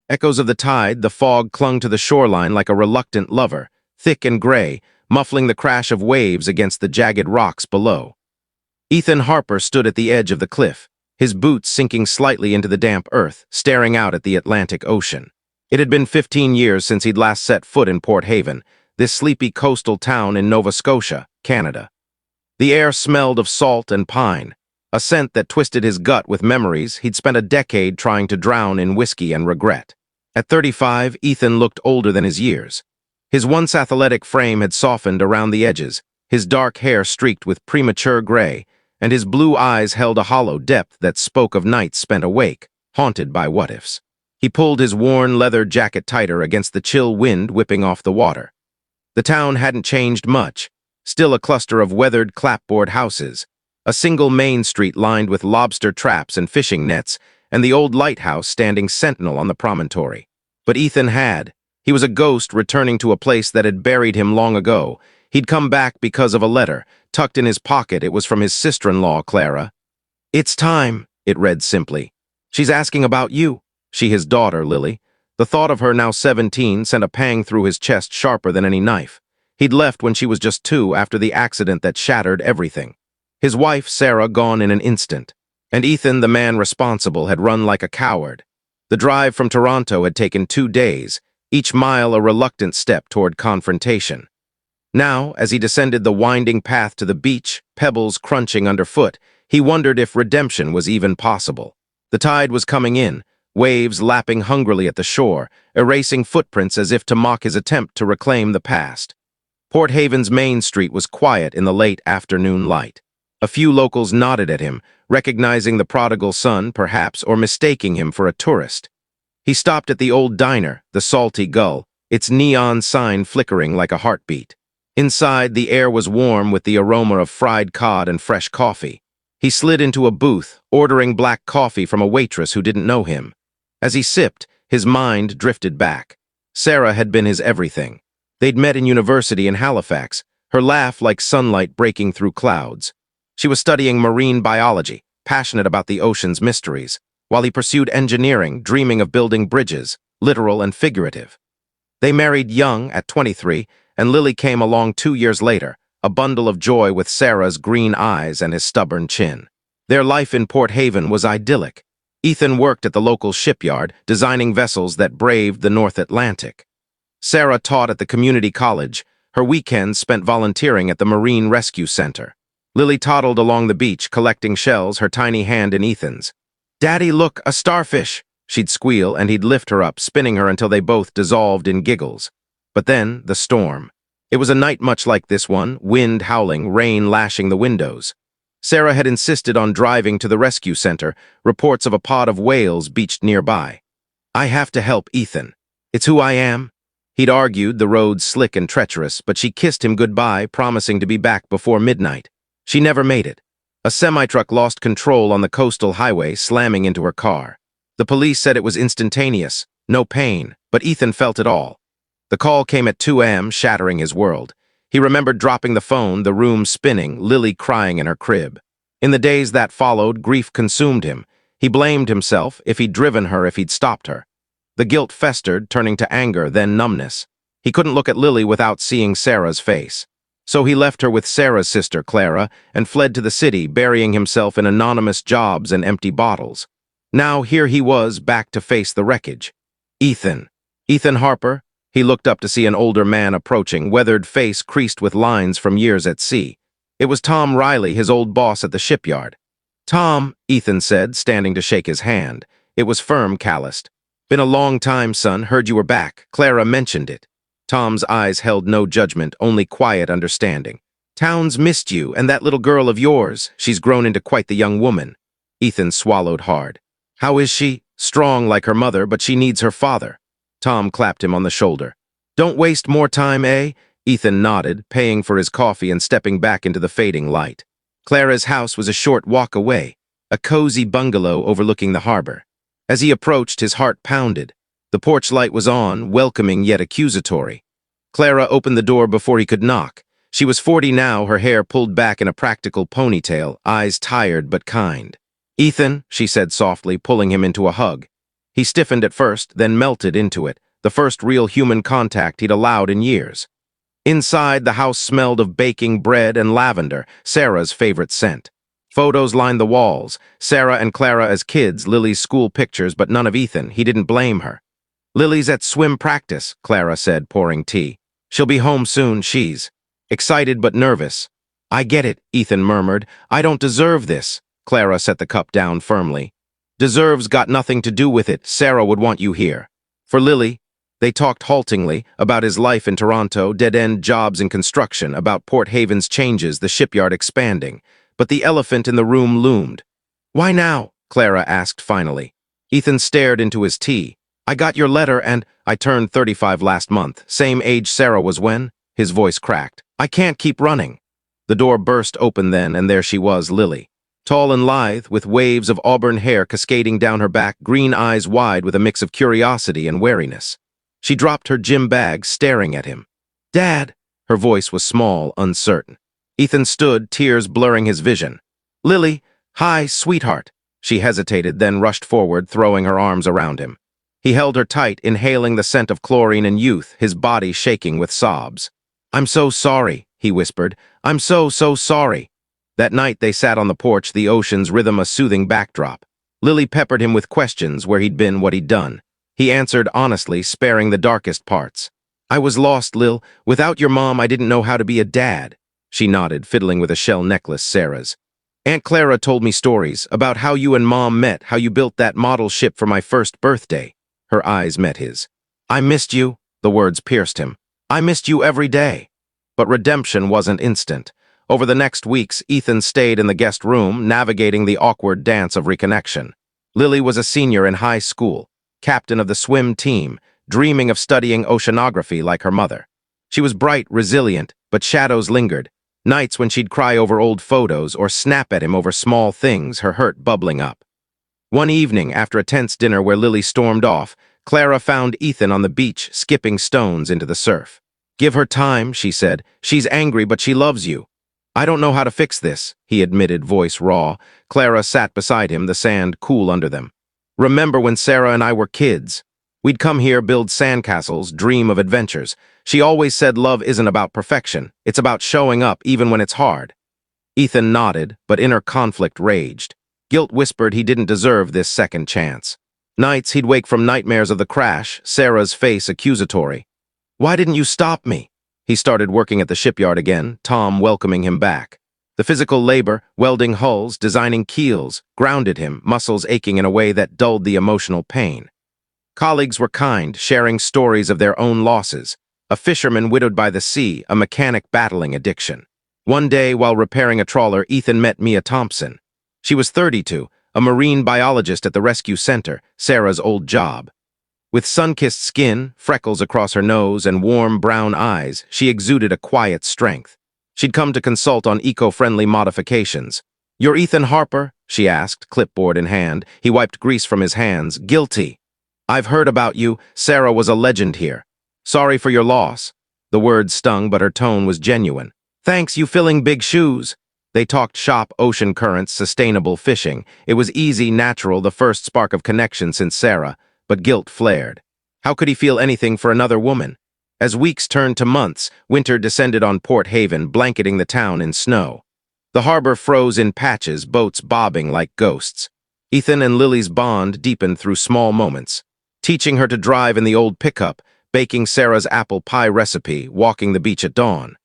Echoes of the tide, the fog clung to the shoreline like a reluctant lover, thick and gray, muffling the crash of waves against the jagged rocks below. Ethan Harper stood at the edge of the cliff, his boots sinking slightly into the damp earth, staring out at the Atlantic Ocean. It had been 15 years since he'd last set foot in Port Haven, this sleepy coastal town in Nova Scotia, Canada. The air smelled of salt and pine, a scent that twisted his gut with memories he'd spent a decade trying to drown in whiskey and regret. At 35, Ethan looked older than his years. His once athletic frame had softened around the edges, his dark hair streaked with premature gray, and his blue eyes held a hollow depth that spoke of nights spent awake, haunted by what-ifs. He pulled his worn leather jacket tighter against the chill wind whipping off the water. The town hadn't changed much, still a cluster of weathered clapboard houses, a single main street lined with lobster traps and fishing nets, and the old lighthouse standing sentinel on the promontory. But Ethan he was a ghost returning to a place that had buried him long ago. He'd come back because of a letter. Tucked in his pocket, it was from his sister-in-law, Clara. "It's time," it read simply. "She's asking about you." She, his daughter, Lily. The thought of her, now 17, sent a pang through his chest sharper than any knife. He'd left when she was just 2 after the accident that shattered everything. His wife, Sarah, gone in an instant. And Ethan, the man responsible, had run like a coward. The drive from Toronto had taken 2 days, each mile a reluctant step toward confrontation. Now, as he descended the winding path to the beach, pebbles crunching underfoot, he wondered if redemption was even possible. The tide was coming in, waves lapping hungrily at the shore, erasing footprints as if to mock his attempt to reclaim the past. Port Haven's main street was quiet in the late afternoon light. A few locals nodded at him, recognizing the prodigal son, perhaps, or mistaking him for a tourist. He stopped at the old diner, the Salty Gull, its neon sign flickering like a heartbeat. Inside, the air was warm with the aroma of fried cod and fresh coffee. He slid into a booth, ordering black coffee from a waitress who didn't know him. As he sipped, his mind drifted back. Sarah had been his everything. They'd met in university in Halifax, her laugh like sunlight breaking through clouds. She was studying marine biology, passionate about the ocean's mysteries, while he pursued engineering, dreaming of building bridges, literal and figurative. They married young, at 23, and Lily came along 2 years later, a bundle of joy with Sarah's green eyes and his stubborn chin. Their life in Port Haven was idyllic. Ethan worked at the local shipyard, designing vessels that braved the North Atlantic. Sarah taught at the community college, her weekends spent volunteering at the Marine Rescue Center. Lily toddled along the beach, collecting shells, her tiny hand in Ethan's. "Daddy, look, a starfish!" She'd squeal, and he'd lift her up, spinning her until they both dissolved in giggles. But then, the storm. It was a night much like this one, wind howling, rain lashing the windows. Sarah had insisted on driving to the rescue center, reports of a pod of whales beached nearby. "I have to help Ethan. It's who I am." He'd argued, the roads slick and treacherous, but she kissed him goodbye, promising to be back before midnight. She never made it. A semi-truck lost control on the coastal highway, slamming into her car. The police said it was instantaneous, no pain, but Ethan felt it all. The call came at 2 a.m., shattering his world. He remembered dropping the phone, the room spinning, Lily crying in her crib. In the days that followed, grief consumed him. He blamed himself, if he'd driven her, if he'd stopped her. The guilt festered, turning to anger, then numbness. He couldn't look at Lily without seeing Sarah's face. So he left her with Sarah's sister, Clara, and fled to the city, burying himself in anonymous jobs and empty bottles. Now here he was, back to face the wreckage. Ethan. Ethan Harper. He looked up to see an older man approaching, weathered face creased with lines from years at sea. It was Tom Riley, his old boss at the shipyard. "Tom," Ethan said, standing to shake his hand. It was firm, calloused. "Been a long time, son. Heard you were back. Clara mentioned it." Tom's eyes held no judgment, only quiet understanding. "Town's missed you, and that little girl of yours. She's grown into quite the young woman." Ethan swallowed hard. "How is she?" "Strong like her mother, but she needs her father." Tom clapped him on the shoulder. "Don't waste more time, eh?" Ethan nodded, paying for his coffee and stepping back into the fading light. Clara's house was a short walk away, a cozy bungalow overlooking the harbor. As he approached, his heart pounded. The porch light was on, welcoming yet accusatory. Clara opened the door before he could knock. She was 40 now, her hair pulled back in a practical ponytail, eyes tired but kind. "Ethan," she said softly, pulling him into a hug. He stiffened at first, then melted into it, the first real human contact he'd allowed in years. Inside, the house smelled of baking bread and lavender, Sarah's favorite scent. Photos lined the walls, Sarah and Clara as kids, Lily's school pictures, but none of Ethan. He didn't blame her. "Lily's at swim practice," Clara said, pouring tea. "She'll be home soon, she's excited but nervous." "I get it," Ethan murmured. "I don't deserve this." Clara set the cup down firmly. "Deserves got nothing to do with it. Sarah would want you here." For Lily, they talked haltingly about his life in Toronto, dead-end jobs in construction, about Port Haven's changes, the shipyard expanding. But the elephant in the room loomed. "Why now?" Clara asked finally. Ethan stared into his tea. "I got your letter and I turned 35 last month. Same age Sarah was when?" His voice cracked. "I can't keep running." The door burst open then, and there she was, Lily. Tall and lithe, with waves of auburn hair cascading down her back, green eyes wide with a mix of curiosity and wariness. She dropped her gym bag, staring at him. "Dad!" Her voice was small, uncertain. Ethan stood, tears blurring his vision. "Lily, hi, sweetheart." She hesitated, then rushed forward, throwing her arms around him. He held her tight, inhaling the scent of chlorine and youth, his body shaking with sobs. "I'm so sorry," he whispered. "I'm so sorry." That night they sat on the porch, the ocean's rhythm a soothing backdrop. Lily peppered him with questions, where he'd been, what he'd done. He answered honestly, sparing the darkest parts. "I was lost, Lil. Without your mom, I didn't know how to be a dad." She nodded, fiddling with a shell necklace, Sarah's. "Aunt Clara told me stories about how you and Mom met, how you built that model ship for my first birthday." Her eyes met his. "I missed you," the words pierced him. "I missed you every day." But redemption wasn't instant. Over the next weeks, Ethan stayed in the guest room, navigating the awkward dance of reconnection. Lily was a senior in high school, captain of the swim team, dreaming of studying oceanography like her mother. She was bright, resilient, but shadows lingered. Nights when she'd cry over old photos or snap at him over small things, her hurt bubbling up. One evening, after a tense dinner where Lily stormed off, Clara found Ethan on the beach, skipping stones into the surf. "Give her time," she said. "She's angry, but she loves you." "I don't know how to fix this," he admitted, voice raw. Clara sat beside him, the sand cool under them. "Remember when Sarah and I were kids? We'd come here, build sandcastles, dream of adventures. She always said love isn't about perfection. It's about showing up even when it's hard." Ethan nodded, but inner conflict raged. Guilt whispered he didn't deserve this second chance. Nights he'd wake from nightmares of the crash, Sarah's face accusatory. "Why didn't you stop me?" He started working at the shipyard again, Tom welcoming him back. The physical labor, welding hulls, designing keels, grounded him, muscles aching in a way that dulled the emotional pain. Colleagues were kind, sharing stories of their own losses. A fisherman widowed by the sea, a mechanic battling addiction. One day, while repairing a trawler, Ethan met Mia Thompson. She was 32, a marine biologist at the rescue center, Sarah's old job. With sun-kissed skin, freckles across her nose, and warm brown eyes, she exuded a quiet strength. She'd come to consult on eco-friendly modifications. "You're Ethan Harper?" she asked, clipboard in hand. He wiped grease from his hands. "Guilty. I've heard about you. Sarah was a legend here. Sorry for your loss." The words stung, but her tone was genuine. "Thanks, you filling big shoes." They talked shop, ocean currents, sustainable fishing. It was easy, natural, the first spark of connection since Sarah, but guilt flared. How could he feel anything for another woman? As weeks turned to months, winter descended on Port Haven, blanketing the town in snow. The harbor froze in patches, boats bobbing like ghosts. Ethan and Lily's bond deepened through small moments. Teaching her to drive in the old pickup, baking Sarah's apple pie recipe, walking the beach at dawn.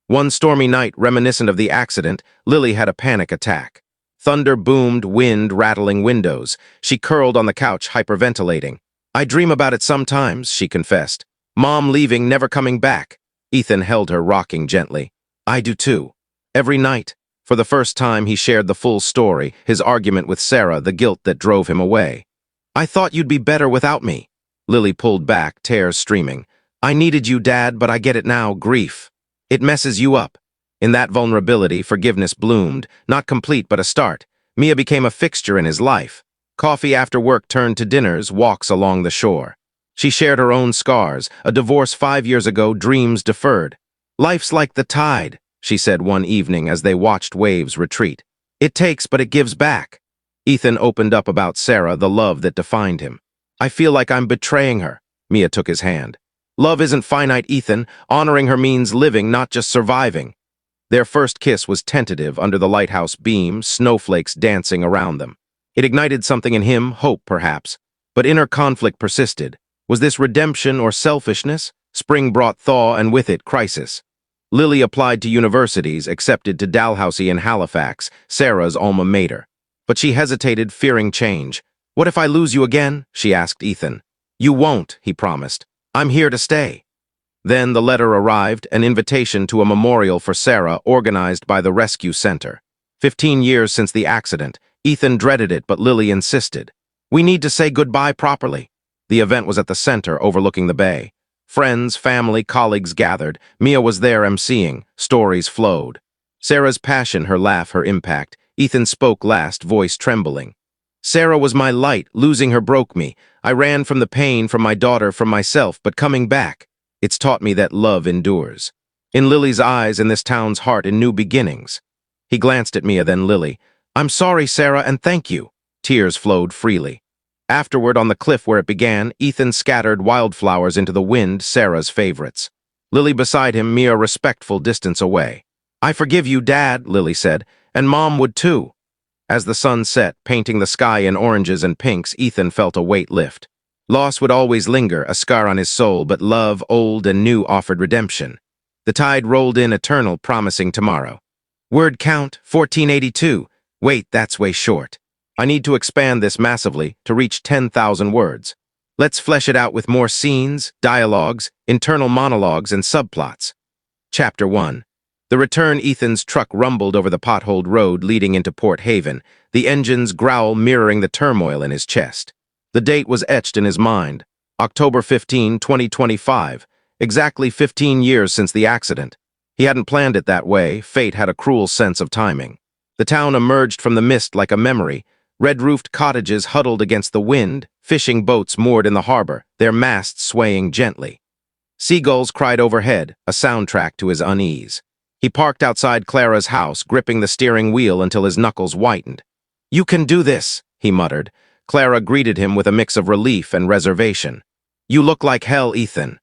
One stormy night, reminiscent of the accident, Lily had a panic attack. Thunder boomed, wind rattling windows. She curled on the couch, hyperventilating. "I dream about it sometimes," she confessed. "Mom leaving, never coming back." Ethan held her, rocking gently. "I do too. Every night." For the first time, he shared the full story, his argument with Sarah, the guilt that drove him away. "I thought you'd be better without me." Lily pulled back, tears streaming. "I needed you, Dad, but I get it now, grief. It messes you up." In that vulnerability, forgiveness bloomed, not complete but a start. Mia became a fixture in his life. Coffee after work turned to dinners, walks along the shore. She shared her own scars, a divorce 5 years ago, dreams deferred. "Life's like the tide," she said one evening as they watched waves retreat. "It takes, but it gives back." Ethan opened up about Sarah, the love that defined him. I feel like I'm betraying her. Mia took his hand. Love isn't finite, Ethan. Honoring her means living, not just surviving. Their first kiss was tentative under the lighthouse beam, snowflakes dancing around them. It ignited something in him, hope perhaps, but inner conflict persisted. Was this redemption or selfishness? Spring brought thaw and with it crisis. Lily applied to universities, accepted to Dalhousie in Halifax, Sarah's alma mater. But she hesitated, fearing change. What if I lose you again? She asked Ethan. You won't, he promised. I'm here to stay. Then the letter arrived, an invitation to a memorial for Sarah organized by the Rescue Center. 15 years since the accident, Ethan dreaded it, but Lily insisted. We need to say goodbye properly. The event was at the center overlooking the bay. Friends, family, colleagues gathered. Mia was there emceeing. Stories flowed. Sarah's passion, her laugh, her impact. Ethan spoke last, voice trembling. Sarah was my light. Losing her broke me. I ran from the pain, from my daughter, from myself, but coming back. It's taught me that love endures. In Lily's eyes, in this town's heart, in new beginnings. He glanced at Mia, then Lily. I'm sorry, Sarah, and thank you. Tears flowed freely. Afterward, on the cliff where it began, Ethan scattered wildflowers into the wind, Sarah's favorites. Lily beside him, Mia a respectful distance away. I forgive you, Dad, Lily said, and Mom would too. As the sun set, painting the sky in oranges and pinks, Ethan felt a weight lift. Loss would always linger, a scar on his soul, but love, old and new, offered redemption. The tide rolled in eternal, promising tomorrow. Word count, 1482. Wait, that's way short. I need to expand this massively to reach 10,000 words. Let's flesh it out with more scenes, dialogues, internal monologues, and subplots. Chapter 1. The return. Ethan's truck rumbled over the potholed road leading into Port Haven, the engine's growl mirroring the turmoil in his chest. The date was etched in his mind, October 15, 2025, exactly 15 years since the accident. He hadn't planned it that way. Fate had a cruel sense of timing. The town emerged from the mist like a memory, red-roofed cottages huddled against the wind, fishing boats moored in the harbor, their masts swaying gently. Seagulls cried overhead, a soundtrack to his unease. He parked outside Clara's house, gripping the steering wheel until his knuckles whitened. You can do this, he muttered. Clara greeted him with a mix of relief and reservation. You look like hell, Ethan.